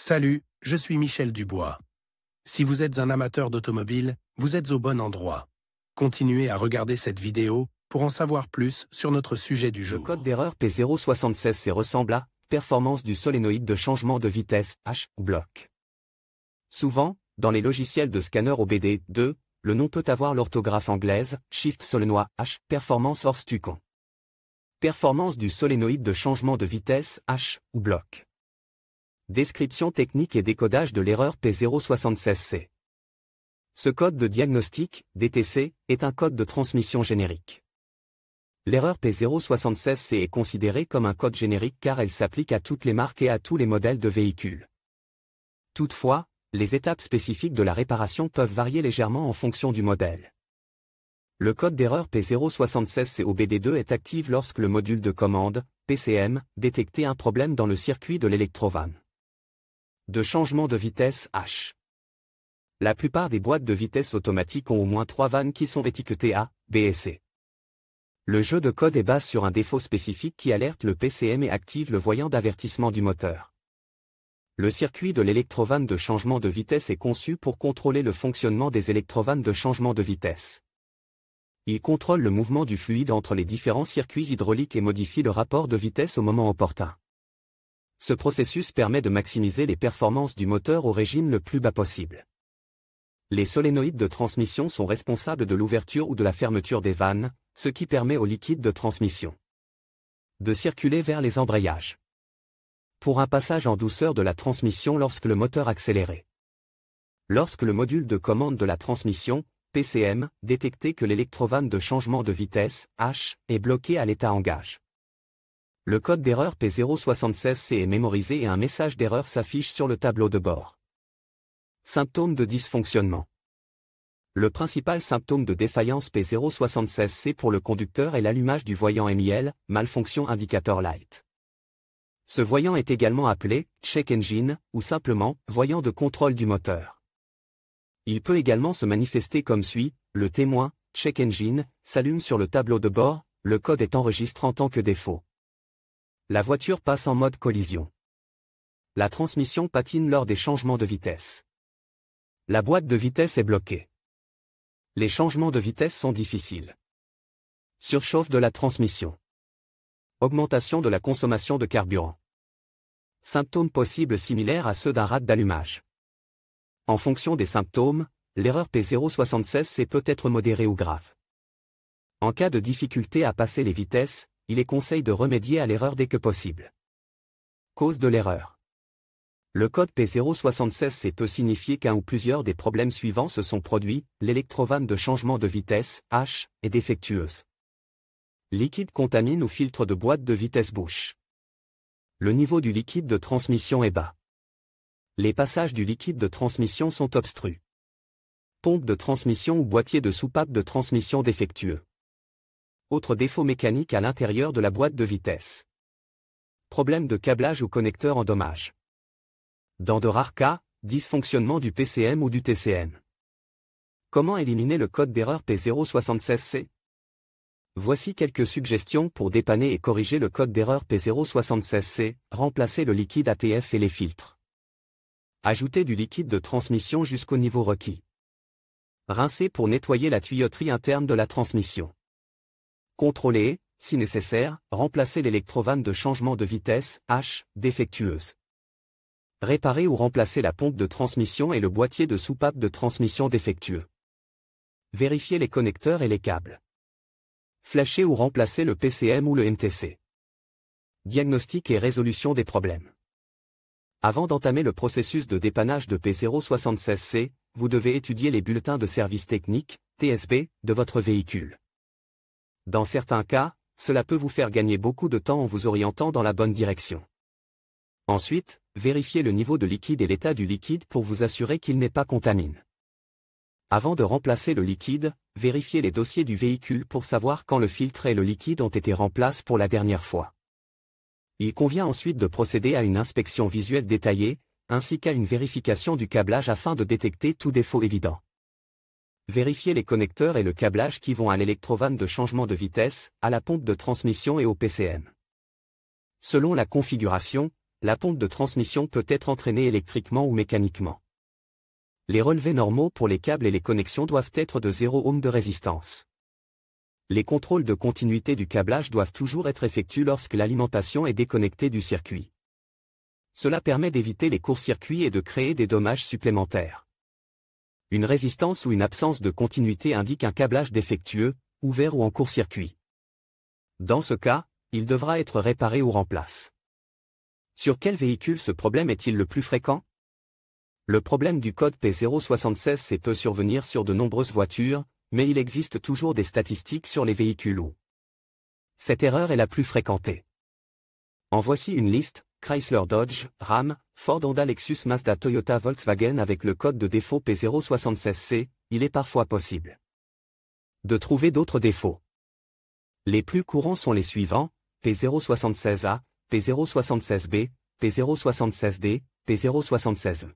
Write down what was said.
Salut, je suis Michel Dubois. Si vous êtes un amateur d'automobile, vous êtes au bon endroit. Continuez à regarder cette vidéo pour en savoir plus sur notre sujet du jour. Le code d'erreur P076C ressemble à performance du solénoïde de changement de vitesse H ou bloc. Souvent, dans les logiciels de scanner OBD2, le nom peut avoir l'orthographe anglaise Shift Solenoid H, performance hors stucon. Performance du solénoïde de changement de vitesse H ou bloc. Description technique et décodage de l'erreur P076C. Ce code de diagnostic, DTC, est un code de transmission générique. L'erreur P076C est considérée comme un code générique car elle s'applique à toutes les marques et à tous les modèles de véhicules. Toutefois, les étapes spécifiques de la réparation peuvent varier légèrement en fonction du modèle. Le code d'erreur P076C OBD2 est actif lorsque le module de commande, PCM, détecte un problème dans le circuit de l'électrovanne de changement de vitesse H. La plupart des boîtes de vitesse automatiques ont au moins 3 vannes qui sont étiquetées A, B et C. Le jeu de code est basé sur un défaut spécifique qui alerte le PCM et active le voyant d'avertissement du moteur. Le circuit de l'électrovanne de changement de vitesse est conçu pour contrôler le fonctionnement des électrovannes de changement de vitesse. Il contrôle le mouvement du fluide entre les différents circuits hydrauliques et modifie le rapport de vitesse au moment opportun. Ce processus permet de maximiser les performances du moteur au régime le plus bas possible. Les solénoïdes de transmission sont responsables de l'ouverture ou de la fermeture des vannes, ce qui permet au liquide de transmission de circuler vers les embrayages. Pour un passage en douceur de la transmission lorsque le moteur accéléré. Lorsque le module de commande de la transmission, PCM, détecte que l'électrovanne de changement de vitesse, H, est bloqué à l'état en gage. Le code d'erreur P076C est mémorisé et un message d'erreur s'affiche sur le tableau de bord. Symptômes de dysfonctionnement. Le principal symptôme de défaillance P076C pour le conducteur est l'allumage du voyant MIL, malfonction indicator light. Ce voyant est également appelé check engine ou simplement voyant de contrôle du moteur. Il peut également se manifester comme suit: le témoin check engine s'allume sur le tableau de bord, le code est enregistré en tant que défaut. La voiture passe en mode collision. La transmission patine lors des changements de vitesse. La boîte de vitesse est bloquée. Les changements de vitesse sont difficiles. Surchauffe de la transmission. Augmentation de la consommation de carburant. Symptômes possibles similaires à ceux d'un rate d'allumage. En fonction des symptômes, l'erreur P076C peut être modérée ou grave. En cas de difficulté à passer les vitesses, il est conseillé de remédier à l'erreur dès que possible. Cause de l'erreur. Le code P076C peut signifier qu'un ou plusieurs des problèmes suivants se sont produits: l'électrovanne de changement de vitesse, H, est défectueuse. Liquide contamine ou filtre de boîte de vitesse bouche. Le niveau du liquide de transmission est bas. Les passages du liquide de transmission sont obstrués. Pompe de transmission ou boîtier de soupape de transmission défectueux. Autre défaut mécanique à l'intérieur de la boîte de vitesse. Problème de câblage ou connecteur endommage. Dans de rares cas, dysfonctionnement du PCM ou du TCM. Comment éliminer le code d'erreur P076C? Voici quelques suggestions pour dépanner et corriger le code d'erreur P076C. Remplacer le liquide ATF et les filtres. Ajouter du liquide de transmission jusqu'au niveau requis. Rincer pour nettoyer la tuyauterie interne de la transmission. Contrôler, si nécessaire, remplacer l'électrovanne de changement de vitesse, H, défectueuse. Réparer ou remplacer la pompe de transmission et le boîtier de soupape de transmission défectueux. Vérifier les connecteurs et les câbles. Flasher ou remplacer le PCM ou le MTC. Diagnostic et résolution des problèmes. Avant d'entamer le processus de dépannage de P076C, vous devez étudier les bulletins de service technique, TSB, de votre véhicule. Dans certains cas, cela peut vous faire gagner beaucoup de temps en vous orientant dans la bonne direction. Ensuite, vérifiez le niveau de liquide et l'état du liquide pour vous assurer qu'il n'est pas contaminé. Avant de remplacer le liquide, vérifiez les dossiers du véhicule pour savoir quand le filtre et le liquide ont été remplacés pour la dernière fois. Il convient ensuite de procéder à une inspection visuelle détaillée, ainsi qu'à une vérification du câblage afin de détecter tout défaut évident. Vérifiez les connecteurs et le câblage qui vont à l'électrovanne de changement de vitesse, à la pompe de transmission et au PCM. Selon la configuration, la pompe de transmission peut être entraînée électriquement ou mécaniquement. Les relevés normaux pour les câbles et les connexions doivent être de 0 ohm de résistance. Les contrôles de continuité du câblage doivent toujours être effectués lorsque l'alimentation est déconnectée du circuit. Cela permet d'éviter les courts-circuits et de créer des dommages supplémentaires. Une résistance ou une absence de continuité indique un câblage défectueux, ouvert ou en court-circuit. Dans ce cas, il devra être réparé ou remplacé. Sur quel véhicule ce problème est-il le plus fréquent? Le problème du code P076C peut survenir sur de nombreuses voitures, mais il existe toujours des statistiques sur les véhicules où cette erreur est la plus fréquentée. En voici une liste: Chrysler, Dodge, Ram, Ford, Honda, Lexus, Mazda, Toyota, Volkswagen avec le code de défaut P076C. Il est parfois possible de trouver d'autres défauts. Les plus courants sont les suivants: P076A, P076B, P076D, P076E.